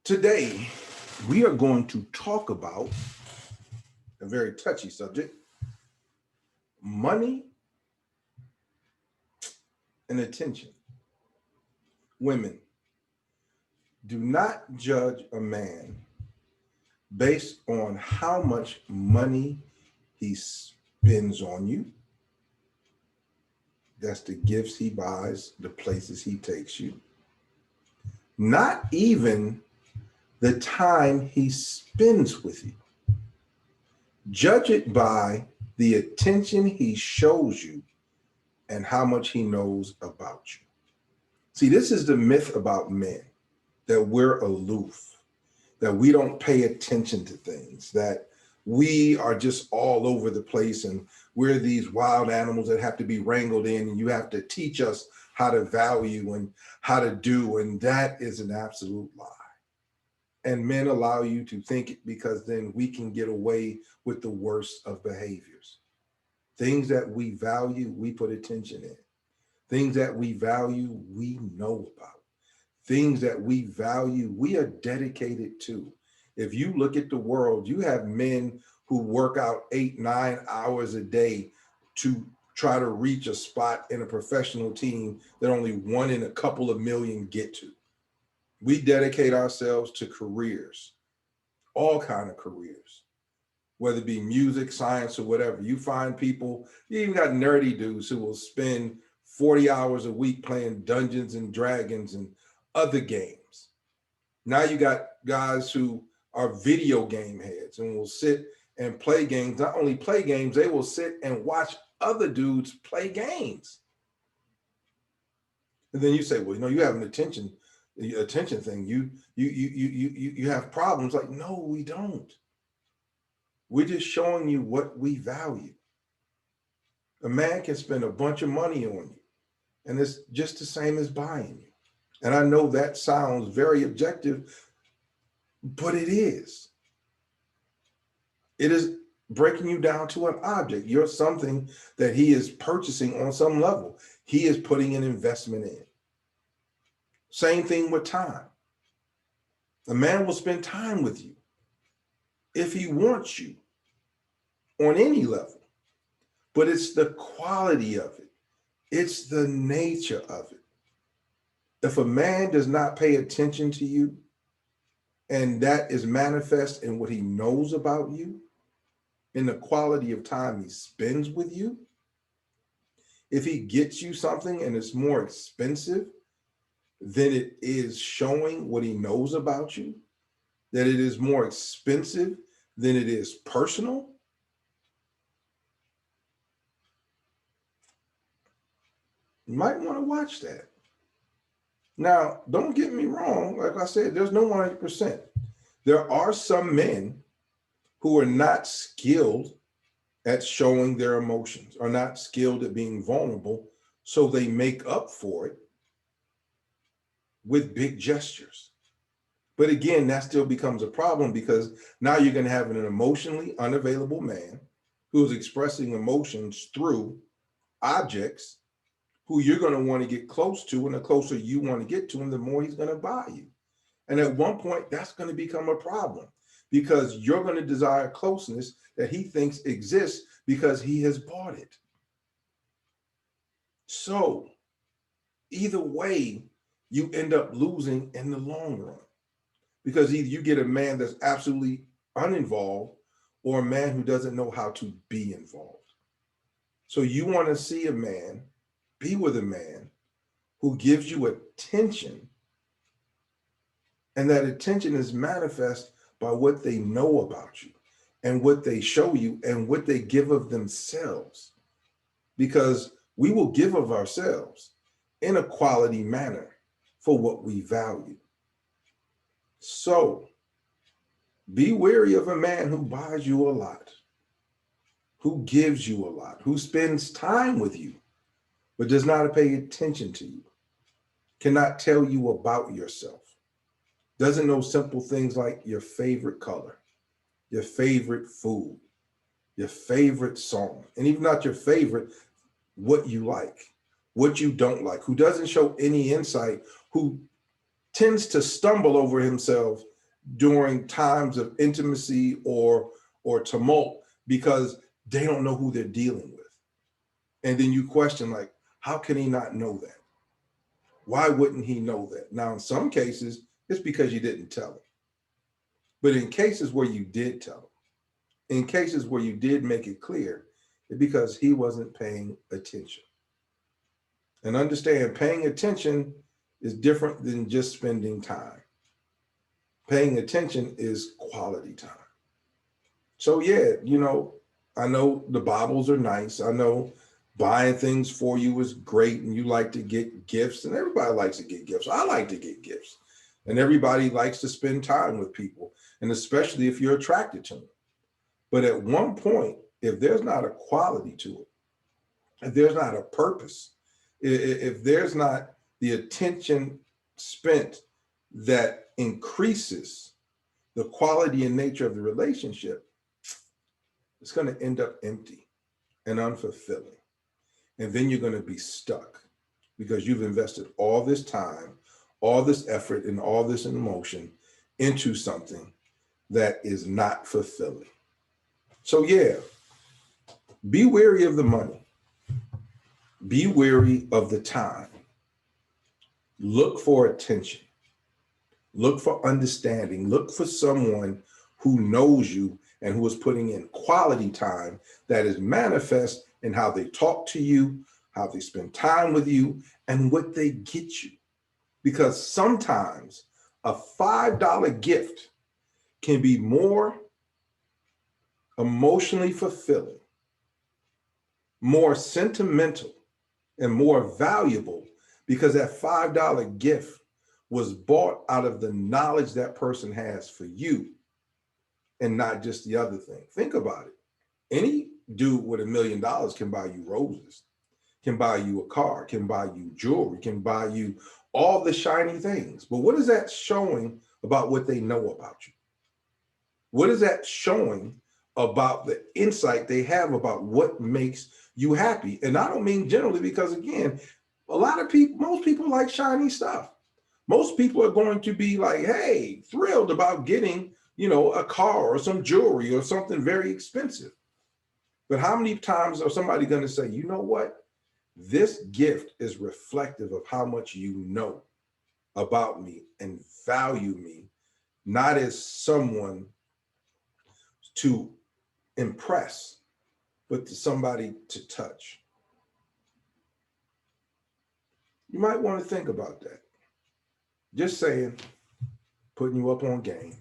Today, we are going to talk about a very touchy subject: money and attention. Women, do not judge a man based on how much money he spends on you. That's the gifts he buys, the places he takes you. Not even the time he spends with you. Judge it by the attention he shows you and how much he knows about you. See, this is the myth about men, that we're aloof, that we don't pay attention to things, that we are just all over the place and we're these wild animals that have to be wrangled in, and you have to teach us how to value and how to do. And that is an absolute lie. And men allow you to think it because then we can get away with the worst of behaviors. Things that we value, we put attention in. Things that we value, we know about. Things that we value, we are dedicated to. If you look at the world, you have men who work out 8-9 hours a day to try to reach a spot in a professional team that only one in a couple of million get to. We dedicate ourselves to careers, all kind of careers, whether it be music, science, or whatever. You find people, you even got nerdy dudes who will spend 40 hours a week playing Dungeons and Dragons and other games. Now you got guys who are video game heads and will sit and play games. Not only play games, they will sit and watch other dudes play games. And then you say, well, you have an attention thing. You have problems. Like, no, we don't. We're just showing you what we value. A man can spend a bunch of money on you, and it's just the same as buying you. And I know that sounds very objective, but it is. It is breaking you down to an object. You're something that he is purchasing on some level. He is putting an investment in. Same thing with time. A man will spend time with you if he wants you on any level, but it's the quality of it. It's the nature of it. If a man does not pay attention to you, and that is manifest in what he knows about you, in the quality of time he spends with you, if he gets you something and it's more expensive than it is showing what he knows about you, that it is more expensive than it is personal, you might want to watch that. Now, don't get me wrong. Like I said, there's no 100%. There are some men who are not skilled at showing their emotions, are not skilled at being vulnerable, so they make up for it with big gestures. But again, that still becomes a problem because now you're going to have an emotionally unavailable man who's expressing emotions through objects who you're going to want to get close to, and the closer you want to get to him, the more he's going to buy you. And at one point, that's going to become a problem because you're going to desire closeness that he thinks exists because he has bought it. So either way, you end up losing in the long run because either you get a man that's absolutely uninvolved or a man who doesn't know how to be involved. So you want to see a man, be with a man who gives you attention, and that attention is manifest by what they know about you and what they show you and what they give of themselves. Because we will give of ourselves in a quality manner for what we value. So be wary of a man who buys you a lot, who gives you a lot, who spends time with you, but does not pay attention to you, cannot tell you about yourself, doesn't know simple things like your favorite color, your favorite food, your favorite song, and even not your favorite, what you like, what you don't like, who doesn't show any insight, who tends to stumble over himself during times of intimacy or tumult because they don't know who they're dealing with. And then you question, like, how can he not know that? Why wouldn't he know that? Now, in some cases, it's because you didn't tell him. But in cases where you did tell him, in cases where you did make it clear, it's because he wasn't paying attention. And understand, paying attention is different than just spending time. Paying attention is quality time. So yeah, I know the Bibles are nice. I know buying things for you is great and you like to get gifts, and everybody likes to get gifts. I like to get gifts. And everybody likes to spend time with people, and especially if you're attracted to them. But at one point, if there's not a quality to it, if there's not a purpose, if there's not the attention spent that increases the quality and nature of the relationship, it's going to end up empty and unfulfilling. And then you're going to be stuck because you've invested all this time, all this effort, and all this emotion into something that is not fulfilling. So yeah, be wary of the money. Be wary of the time. Look for attention. Look for understanding. Look for someone who knows you and who is putting in quality time that is manifest in how they talk to you, how they spend time with you, and what they get you. Because sometimes a $5 gift can be more emotionally fulfilling, more sentimental, and more valuable because that $5 gift was bought out of the knowledge that person has for you and not just the other thing. Think about it. Any dude with $1 million can buy you roses, can buy you a car, can buy you jewelry, can buy you all the shiny things. But what is that showing about what they know about you? What is that showing about the insight they have about what makes you happy? And I don't mean generally because, again, most people like shiny stuff. Most people are going to be like, hey, thrilled about getting, a car or some jewelry or something very expensive. But how many times are somebody going to say, you know what? This gift is reflective of how much you know about me and value me, not as someone to impress, but to somebody to touch. You might want to think about that. Just saying, putting you up on game.